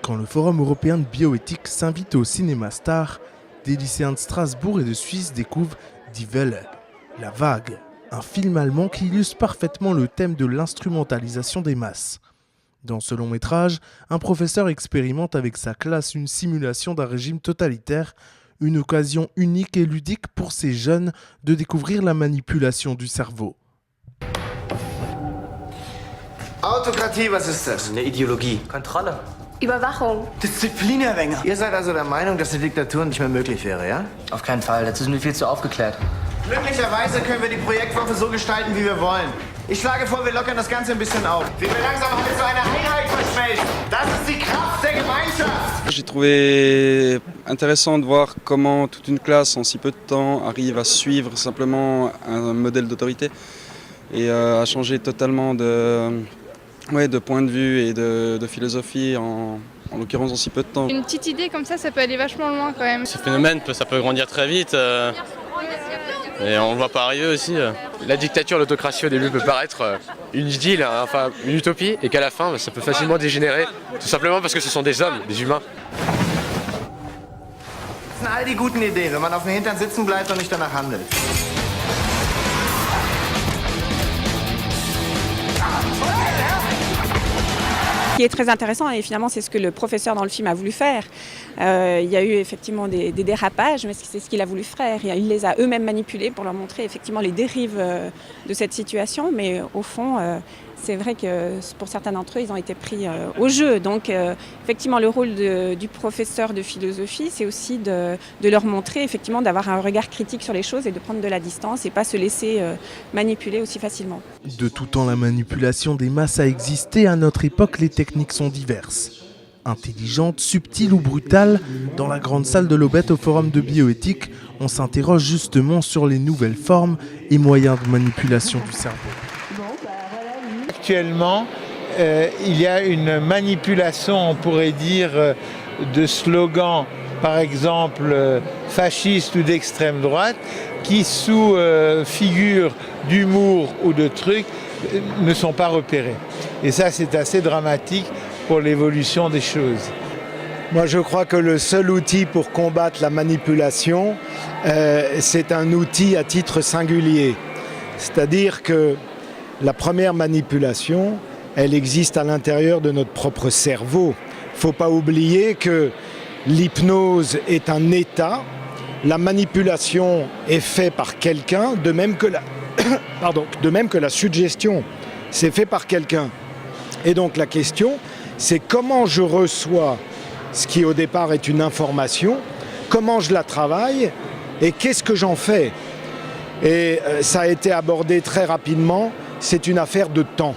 Quand le Forum européen de bioéthique s'invite au cinéma star, des lycéens de Strasbourg et de Suisse découvrent Die Welle, la vague, un film allemand qui illustre parfaitement le thème de l'instrumentalisation des masses. Dans ce long métrage, un professeur expérimente avec sa classe une simulation d'un régime totalitaire, une occasion unique et ludique pour ces jeunes de découvrir la manipulation du cerveau. Autokratie, was ist das? Eine Ideologie. Kontrolle. Überwachung. Disziplin, Herr Wenger. Ihr seid also der Meinung, dass eine Diktatur nicht mehr möglich wäre, ja? Auf keinen Fall, dazu sind wir viel zu aufgeklärt. Glücklicherweise können wir die Projektwoche so gestalten, wie wir wollen. Ich schlage vor, wir lockern das Ganze ein bisschen auf. Wie wir langsam alle zu einer Einheit verschmelzen. Das ist die Kraft der Gemeinschaft. J'ai trouvé intéressant de voir comment toute une classe en si peu de temps arrive à suivre simplement un modèle d'autorité et à changer totalement de point de vue et de philosophie en l'occurrence en si peu de temps. Une petite idée comme ça peut aller vachement loin quand même. Ce phénomène, ça peut grandir très vite et on le voit pas arriver aussi. La dictature, l'autocratie au début peut paraître une idylle, enfin une utopie, et qu'à la fin ça peut facilement dégénérer, tout simplement parce que ce sont des hommes, des humains. Das sind all die guten Ideen, wenn man auf den Hintern sitzen bleibt und nicht danach handelt. Ce qui est très intéressant, et finalement c'est ce que le professeur dans le film a voulu faire. Il y a eu effectivement des dérapages, mais c'est ce qu'il a voulu faire. Il les a eux-mêmes manipulés pour leur montrer effectivement les dérives de cette situation, mais au fond, c'est vrai que pour certains d'entre eux, ils ont été pris au jeu. Donc effectivement, le rôle du professeur de philosophie, c'est aussi de leur montrer effectivement d'avoir un regard critique sur les choses et de prendre de la distance et pas se laisser manipuler aussi facilement. De tout temps, la manipulation des masses a existé. À notre époque, les techniques sont diverses. Intelligentes, subtiles ou brutales, dans la grande salle de l'Aubette au Forum de bioéthique, on s'interroge justement sur les nouvelles formes et moyens de manipulation du cerveau. Actuellement, il y a une manipulation, on pourrait dire, de slogans, par exemple fascistes ou d'extrême droite, qui sous figure d'humour ou de trucs ne sont pas repérés. Et ça, c'est assez dramatique pour l'évolution des choses. Moi, je crois que le seul outil pour combattre la manipulation, c'est un outil à titre singulier. C'est-à-dire que la première manipulation, elle existe à l'intérieur de notre propre cerveau. Il ne faut pas oublier que l'hypnose est un état, la manipulation est faite par quelqu'un, de même que la suggestion, c'est fait par quelqu'un. Et donc la question, c'est comment je reçois ce qui au départ est une information, comment je la travaille et qu'est-ce que j'en fais. Et ça a été abordé très rapidement. C'est une affaire de temps.